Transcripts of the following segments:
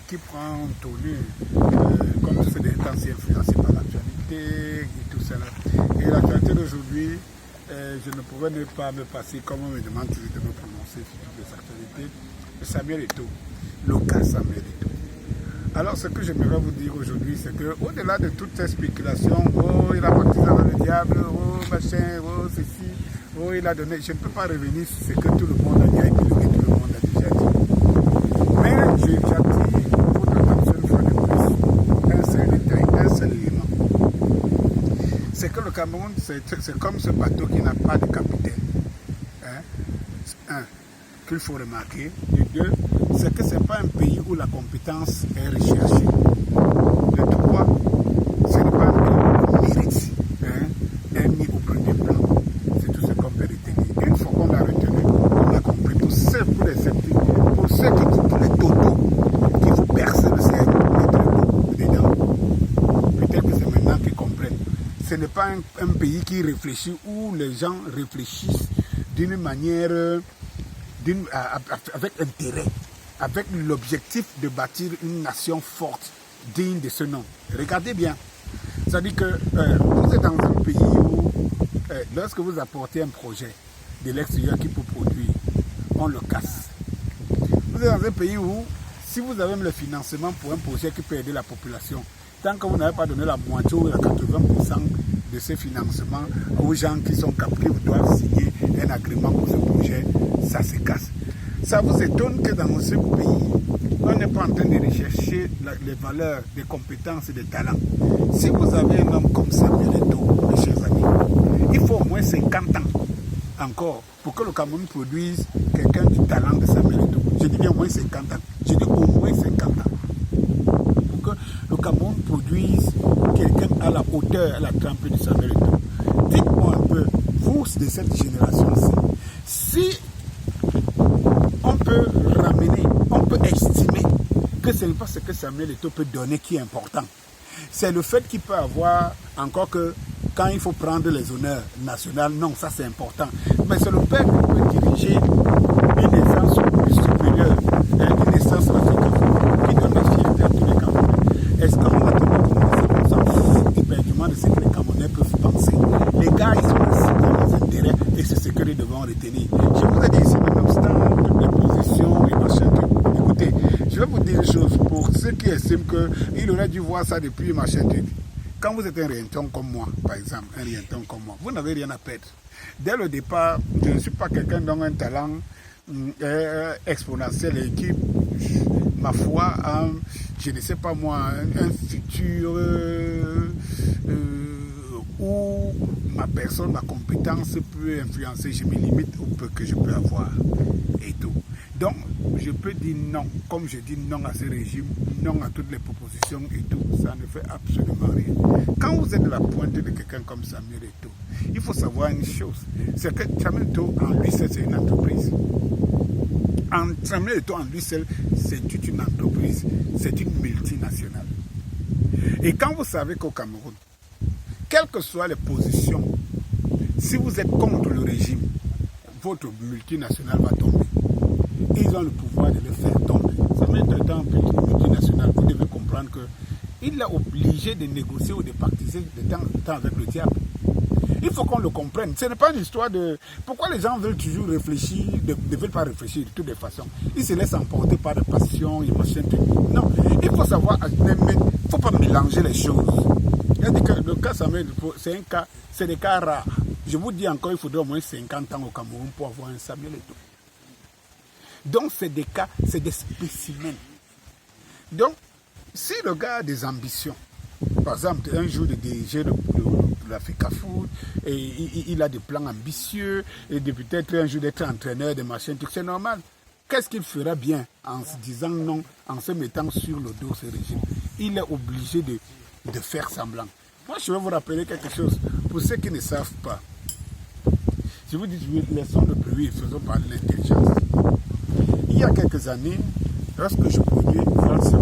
qui prend tournure, comme c'est des temps si influencé par l'actualité et tout cela. Et l'actualité d'aujourd'hui, je ne pouvais ne pas me passer, comme on me demande toujours de me prononcer sur toutes les actualités, Samuel Eto'o, le cas Samuel Eto'o. Alors ce que j'aimerais vous dire aujourd'hui, c'est qu'au-delà de toutes ces spéculations, oh il a baptisé dans le diable, oh machin, oh ceci, oh il a donné, je ne peux pas revenir sur ce que tout le monde a dit et que tout le monde a déjà dit. Mais j'attire votre attention une fois de plus, un seul détail, un seul élément. C'est que le Cameroun, c'est comme ce bateau qui n'a pas de capitaine. Un, qu'il faut remarquer. Et deux, c'est que ce n'est pas un pays où la compétence est recherchée. Le trois, ce n'est pas un pays où le mérite est mis au premier plan. C'est tout ce qu'on peut retenir. Une fois qu'on a retenu, on a compris. Pour les sceptiques, pour ceux qui disent pour les totaux, qui vous percent le cerveau, mettre l'eau dedans. Peut-être que c'est maintenant qu'ils comprennent. Ce n'est pas un pays qui réfléchit, où les gens réfléchissent d'une manière, avec intérêt, avec l'objectif de bâtir une nation forte, digne de ce nom. Regardez bien. C'est-à-dire que vous êtes dans un pays où, lorsque vous apportez un projet de l'extérieur qui peut produire, on le casse. Vous êtes dans un pays où, si vous avez le financement pour un projet qui peut aider la population, tant que vous n'avez pas donné la moitié ou la 80% de ces financements aux gens qui sont captifs, doivent signer un agrément pour ce projet, ça se casse. Ça vous étonne que dans ce pays, on n'est pas en train de rechercher les valeurs, des compétences et des talents. Si vous avez un homme comme Samuel Eto'o, mes chers amis, il faut au moins 50 ans encore pour que le Cameroun produise quelqu'un du talent de Samuel Eto'o. Je dis bien au moins 50 ans. Je dis au moins 50 ans. Pour que le Cameroun produise quelqu'un à la hauteur, à la trempe de Samuel Eto'o. Dites-moi un peu, vous de cette génération-ci, si on peut ramener, on peut estimer que ce n'est pas ce que Samuel Eto'o peut donner qui est important. C'est le fait qu'il peut avoir, encore que quand il faut prendre les honneurs nationaux, non, ça c'est important. Mais c'est le peuple qui peut diriger une naissance supérieure, une naissance africaine, qui donne la fierté à tous les Camerounais. Est-ce qu'on a tellement s'en fout éperdument de ce que les Camerounais peuvent penser? Les gars, ils sont assis dans les intérêts et c'est ce que nous devons retenir. Je vous ai dit ici, nonobstant toutes les positions et machin, écoutez, je vais vous dire une chose pour ceux qui estiment qu'il aurait dû voir ça depuis machin truc. Quand vous êtes un rienton comme moi, par exemple, un rienton comme moi, vous n'avez rien à perdre. Dès le départ, je ne suis pas quelqu'un dont un talent exponentiel et qui, ma foi, je ne sais pas moi, un futur où ma personne, ma compétence peut influencer, je me limite au peu que je peux avoir et tout. Donc, je peux dire non, comme je dis non à ce régime, non à toutes les propositions et tout, ça ne fait absolument rien. Quand vous êtes de la pointe de quelqu'un comme Samuel Eto'o, il faut savoir une chose, c'est que Samuel Eto'o en lui seul, c'est une entreprise. Samuel Eto'o en lui seul, c'est toute une entreprise, c'est une multinationale. Et quand vous savez qu'au Cameroun, quelles que soient les positions, si vous êtes contre le régime, votre multinationale va tomber. Ils ont le pouvoir de le faire tomber. Samuel Eto'o étant multinational, vous devez comprendre qu'il est obligé de négocier ou de pactiser de temps en temps avec le diable. Il faut qu'on le comprenne. Ce n'est pas une histoire de... Pourquoi les gens veulent toujours réfléchir, ne veulent pas réfléchir de toutes les façons. Ils se laissent emporter par des passions et machin. Non, il faut savoir, il ne faut pas mélanger les choses. C'est-à-dire que le cas Samuel Eto'o, c'est des cas rares. Je vous dis encore, il faudrait au moins 50 ans au Cameroun pour avoir un Samuel Eto'o. Donc, c'est des cas, c'est des spécimens. Donc, si le gars a des ambitions, par exemple, un jour de diriger l'Africa Food, et il a des plans ambitieux, et de peut-être un jour d'être entraîneur de machin, c'est normal. Qu'est-ce qu'il fera bien en se disant non, en se mettant sur le dos de ce régime? Il est obligé de faire semblant. Moi, je vais vous rappeler quelque chose. Pour ceux qui ne savent pas, je vous dis, laissons le bruit, faisons parler de l'intelligence. Il y a quelques années, lorsque je produis France,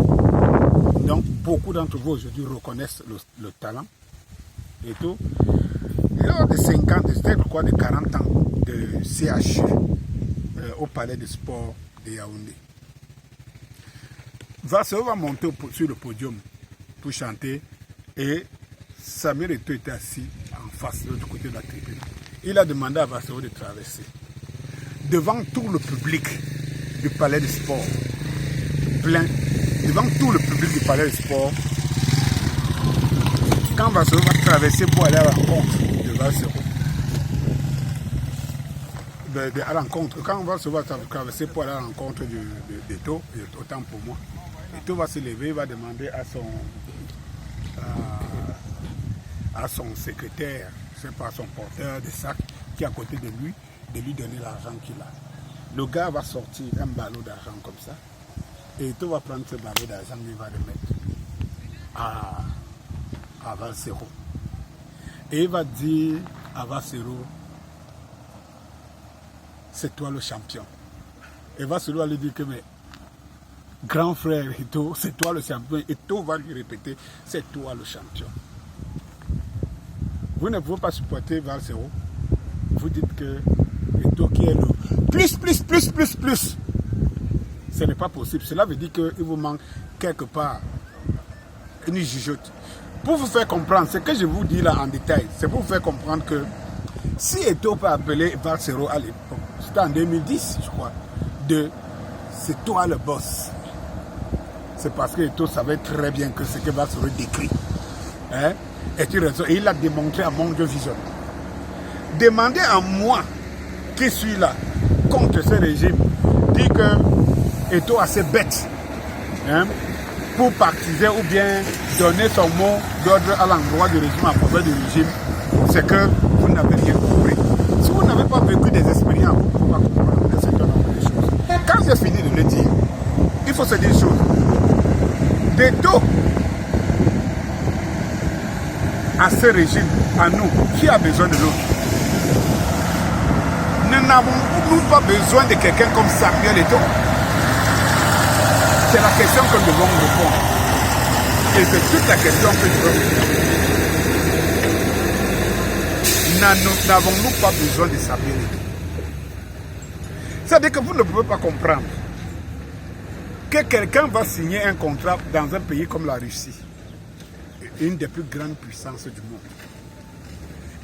donc beaucoup d'entre vous aujourd'hui reconnaissent le talent et tout. Lors de 50, de 40 ans de CHU au palais de sport de Yaoundé, Valsero va monter sur le podium pour chanter et Samuel Eto'o était assis en face, de l'autre côté de la tribune. Il a demandé à Valsero de traverser. Devant tout le public du palais de sport, plein, devant tout le public du palais de sport, quand Valsero va traverser pour aller à la rencontre de Valsero, à l'encontre, quand Valsero va traverser pour aller à la rencontre d'Eto'o, autant pour moi, Eto'o va se lever, il va demander à son secrétaire, je sais pas, son porteur de sac qui est à côté de lui donner l'argent qu'il a. Le gars va sortir un ballot d'argent comme ça et Eto'o va prendre ce ballot d'argent et il va le mettre à Valsero. Et il va dire à Valsero, c'est toi le champion. Et Valsero va lui dire que mais grand frère Eto'o, c'est toi le champion. Eto'o va lui répéter, c'est toi le champion. Vous ne pouvez pas supporter Valsero. Vous dites que Eto'o qui est le plus. Ce n'est pas possible. Cela veut dire qu'il vous manque quelque part une jugeote. Pour vous faire comprendre, ce que je vous dis là en détail, c'est pour vous faire comprendre que si Eto'o peut appeler Valsero à l'époque, c'était en 2010, je crois, c'est toi le boss. C'est parce que Eto'o savait très bien que ce que Valsero décrit est une raison. Et il l'a démontré à mon Dieu vision. Demandez à moi, qui suis là, contre ce régime, dit que Eto'o assez bête pour partiser ou bien donner son mot d'ordre à l'endroit du régime, en faveur du régime, c'est que vous n'avez rien compris. Si vous n'avez pas vécu des expériences, vous ne pouvez pas comprendre un certain nombre de choses. Quand j'ai fini de le dire, il faut se dire une chose. Eto'o à ce régime, à nous, qui a besoin de l'autre? Nous n'avons pas besoin de quelqu'un comme Samuel Eto'o. C'est la question que nous devons répondre. Et c'est toute la question que nous devons répondre. N'avons-nous pas besoin de Samuel Eto'o? C'est-à-dire que vous ne pouvez pas comprendre que quelqu'un va signer un contrat dans un pays comme la Russie, une des plus grandes puissances du monde.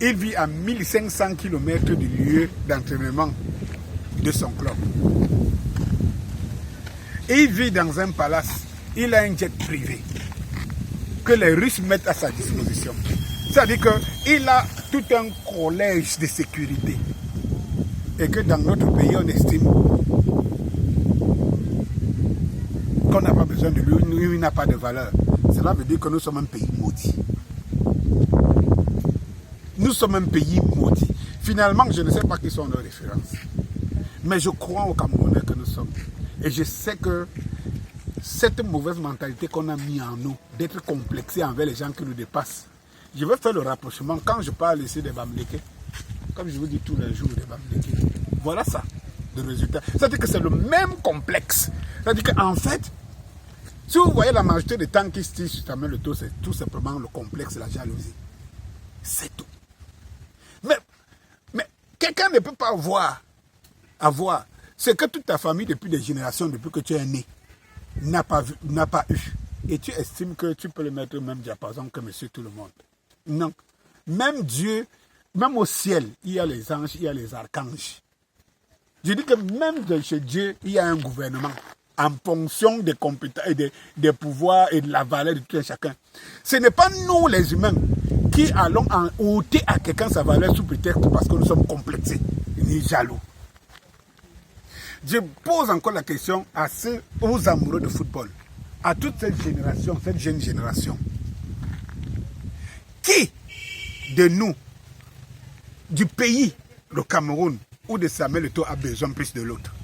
Il vit à 1500 km du lieu d'entraînement de son club. Il vit dans un palace. Il a un jet privé que les Russes mettent à sa disposition. C'est-à-dire qu'il a tout un collège de sécurité. Et que dans notre pays, on estime qu'on n'a pas besoin de lui, il n'a pas de valeur. Cela veut dire que nous sommes un pays maudit. Nous sommes un pays maudit. Finalement, je ne sais pas qui sont nos références. Mais je crois aux Camerounais que nous sommes. Et je sais que cette mauvaise mentalité qu'on a mis en nous, d'être complexé envers les gens qui nous dépassent. Je vais faire le rapprochement quand je parle ici des Bamileke. Comme je vous dis tous les jours des Bamileke. Voilà ça, le résultat. C'est-à-dire que c'est le même complexe. C'est-à-dire qu'en fait, si vous voyez la majorité des temps qui se tirent sur Samuel Eto'o, c'est tout simplement le complexe, la jalousie. C'est tout. Mais quelqu'un ne peut pas avoir ce que toute ta famille depuis des générations, depuis que tu es né, n'a pas eu. Et tu estimes que tu peux le mettre au même diapason que monsieur tout le monde. Non. Même Dieu, même au ciel, il y a les anges, il y a les archanges. Je dis que même chez Dieu, il y a un gouvernement en fonction des compétences et des pouvoirs et de la valeur de tout un chacun. Ce n'est pas nous les humains qui allons en ôter à quelqu'un sa valeur sous prétexte parce que nous sommes complexés, ni jaloux. Je pose encore la question aux amoureux de football, à toute cette génération, cette jeune génération. Qui de nous, du pays, le Cameroun, ou de Samuel Eto'o a besoin plus de l'autre?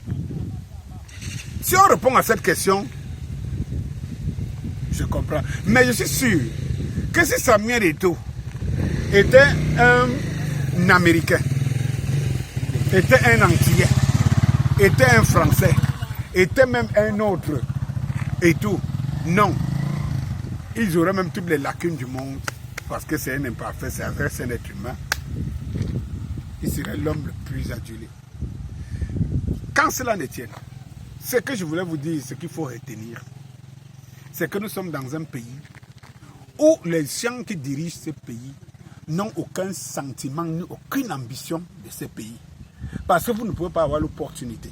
Si on répond à cette question, je comprends. Mais je suis sûr que si Samuel Eto'o était un Américain, était un Antillais, était un Français, était même un autre et tout, non. Ils auraient même toutes les lacunes du monde parce que c'est un imparfait, c'est un être humain. Il serait l'homme le plus adulé. Quand cela ne tient, ce que je voulais vous dire, ce qu'il faut retenir, c'est que nous sommes dans un pays où les gens qui dirigent ce pays n'ont aucun sentiment ni aucune ambition de ce pays. Parce que vous ne pouvez pas avoir l'opportunité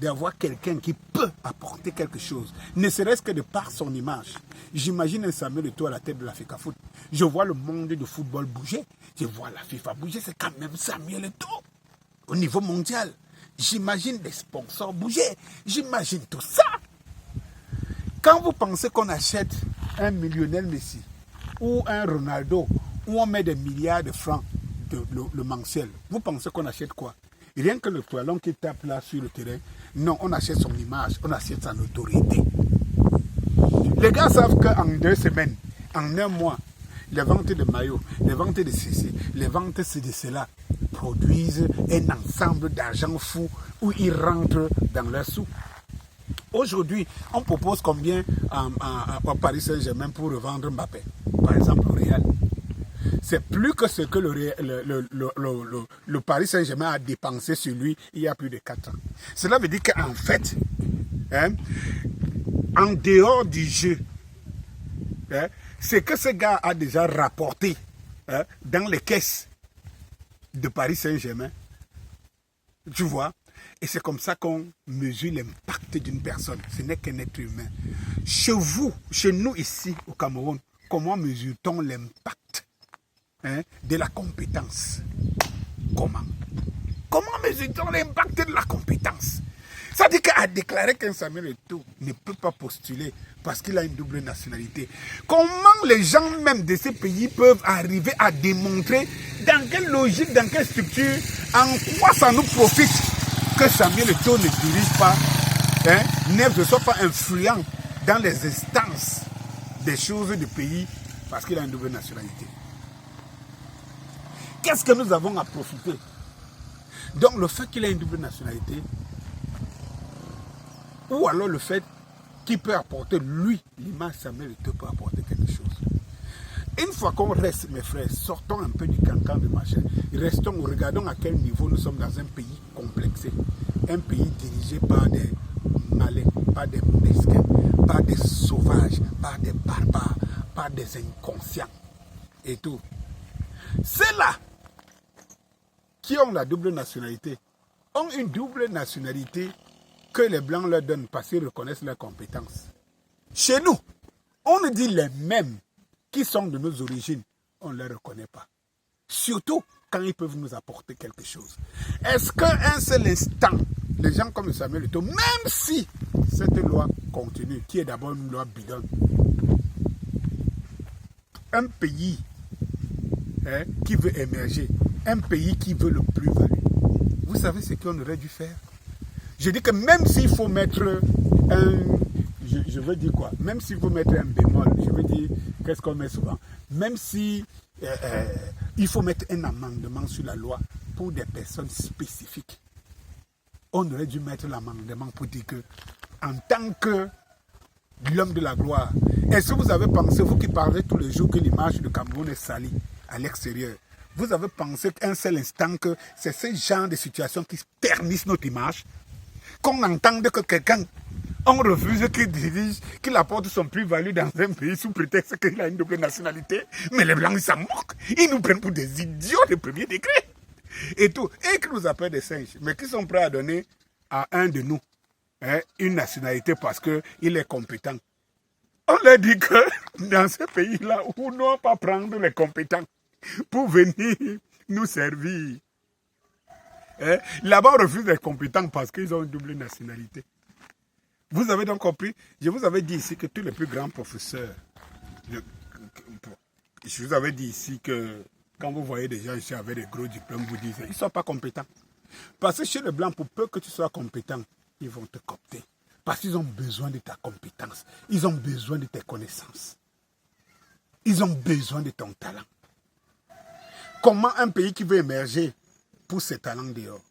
d'avoir quelqu'un qui peut apporter quelque chose, ne serait-ce que de par son image. J'imagine un Samuel Eto'o à la tête de la FIFA Foot. Je vois le monde du football bouger. Je vois la FIFA bouger. C'est quand même Samuel Eto'o au niveau mondial. J'imagine des sponsors bouger. J'imagine tout ça. Quand vous pensez qu'on achète un millionnaire Messi ou un Ronaldo, où on met des milliards de francs le mensuel, vous pensez qu'on achète quoi? Rien que le poilon qui tape là sur le terrain. Non, on achète son image, on achète son autorité. Les gars savent qu'en 2 semaines, en 1 mois, les ventes de maillots, les ventes de ceci, les ventes de cela produisent un ensemble d'argent fou où ils rentrent dans leurs sous. Aujourd'hui, on propose combien à Paris Saint-Germain pour revendre Mbappé, par exemple au Real? C'est plus que ce que le Paris Saint-Germain a dépensé sur lui il y a plus de 4 ans. Cela veut dire qu'en fait, en dehors du jeu, ce que ce gars a déjà rapporté dans les caisses de Paris Saint-Germain, tu vois, et c'est comme ça qu'on mesure l'impact d'une personne. Ce n'est qu'un être humain. Chez vous, chez nous ici au Cameroun, comment mesure-t-on l'impact de la compétence? Comment mesure-t-on l'impact de la compétence? Ça dit qu'à déclarer qu'un Samuel Eto'o ne peut pas postuler parce qu'il a une double nationalité. Comment les gens même de ces pays peuvent arriver à démontrer dans quelle logique, dans quelle structure, en quoi ça nous profite que Samuel Eto'o ne dirige pas, ne soit pas influent dans les instances des choses du pays parce qu'il a une double nationalité? Qu'est-ce que nous avons à profiter? Donc le fait qu'il ait une double nationalité, ou alors le fait qu'il peut apporter, lui, l'image Samuel Eto'o peut apporter quelque chose. Une fois qu'on reste, mes frères, sortons un peu du cancan de machin, restons, regardons à quel niveau nous sommes dans un pays complexé, un pays dirigé par des malins, par des mesquins, par des sauvages, par des barbares, par des inconscients et tout. Ceux-là qui ont la double nationalité ont une double nationalité que les Blancs leur donnent parce qu'ils reconnaissent leurs compétences. Chez nous, on nous dit les mêmes qui sont de nos origines, on ne les reconnaît pas. Surtout quand ils peuvent nous apporter quelque chose. Est-ce qu'un seul instant, les gens comme Samuel Eto'o, même si cette loi continue, qui est d'abord une loi bidon, un pays qui veut émerger, un pays qui veut le plus-value, vous savez ce qu'on aurait dû faire? Je dis que même s'il faut mettre je veux dire quoi? Même s'il faut mettre un bémol, je veux dire, qu'est-ce qu'on met souvent? Même si il faut mettre un amendement sur la loi pour des personnes spécifiques, on aurait dû mettre l'amendement pour dire que, en tant que l'homme de la gloire, est-ce que vous avez pensé, vous qui parlez tous les jours que l'image du Cameroun est salie à l'extérieur, vous avez pensé qu'un seul instant que c'est ce genre de situation qui ternissent notre image? Qu'on entende que quelqu'un, on refuse qu'il dirige, qu'il apporte son plus-value dans un pays sous prétexte qu'il a une double nationalité. Mais les Blancs, ils s'en moquent. Ils nous prennent pour des idiots de premier degré. Et tout. Et qu'ils nous appellent des singes. Mais qui sont prêts à donner à un de nous une nationalité parce qu'il est compétent. On leur dit que dans ce pays-là, où nous ne pas prendre les compétents pour venir nous servir. Là-bas, on refuse les compétents parce qu'ils ont une double nationalité. Vous avez donc compris? Je vous avais dit ici que tous les plus grands professeurs, je vous avais dit ici que quand vous voyez des gens ici avec des gros diplômes, vous dites qu'ils ne sont pas compétents. Parce que chez les Blancs, pour peu que tu sois compétent, ils vont te coopter. Parce qu'ils ont besoin de ta compétence. Ils ont besoin de tes connaissances. Ils ont besoin de ton talent. Comment un pays qui veut émerger pour ses talents dehors,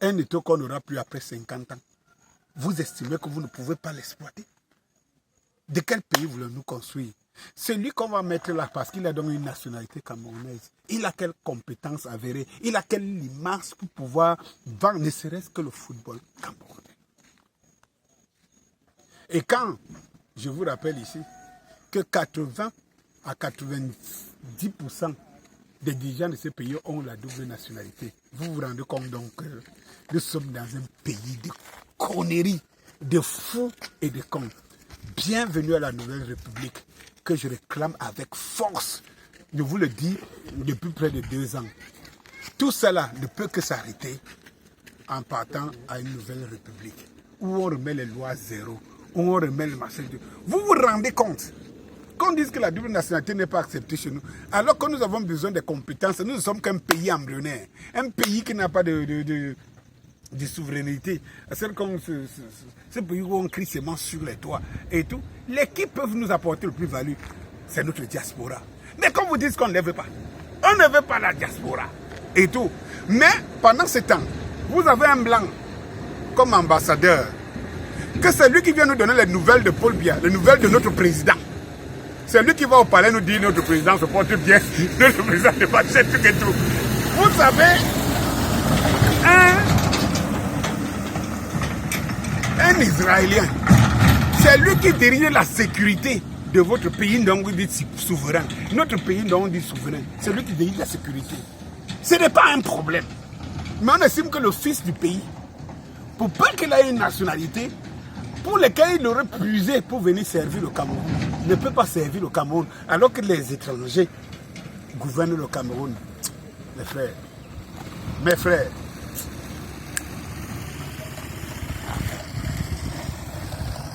un État qu'on n'aura plus après 50 ans, vous estimez que vous ne pouvez pas l'exploiter? De quel pays voulons-nous construire? Celui qu'on va mettre là parce qu'il a donc une nationalité camerounaise, il a quelle compétence avérée, il a quelle image pour pouvoir vendre ne serait-ce que le football camerounais. Et quand je vous rappelle ici que 80 à 90% des dirigeants de ces pays ont la double nationalité. Vous vous rendez compte donc que nous sommes dans un pays de conneries, de fous et de cons. Bienvenue à la Nouvelle République que je réclame avec force. Je vous le dis depuis près de 2 ans. Tout cela ne peut que s'arrêter en partant à une Nouvelle République où on remet les lois zéro, où on remet le marché. Vous vous rendez compte qu'on dise que la double nationalité n'est pas acceptée chez nous, alors que nous avons besoin de compétences. Nous ne sommes qu'un pays embryonnaire, un pays qui n'a pas de souveraineté. C'est comme ce pays où on crie seulement sur les toits et tout. Les qui peuvent nous apporter le plus-value, c'est notre diaspora. Mais comme vous dites qu'on ne veut pas, on ne veut pas la diaspora et tout. Mais pendant ce temps, vous avez un blanc comme ambassadeur, que c'est lui qui vient nous donner les nouvelles de Paul Biya, les nouvelles de notre président. C'est lui qui va au palais nous dire notre président se porte bien, notre président ne pas cher, tout et tout. Vous savez, un Israélien, c'est lui qui dirige la sécurité de votre pays dont vous dites souverain. Notre pays dont on dit souverain, c'est lui qui dirige la sécurité. Ce n'est pas un problème. Mais on estime que le fils du pays, pour peu qu'il ait une nationalité, pour lesquels il aurait puisé pour venir servir le Cameroun, ne peut pas servir le Cameroun, alors que les étrangers gouvernent le Cameroun. Mes frères,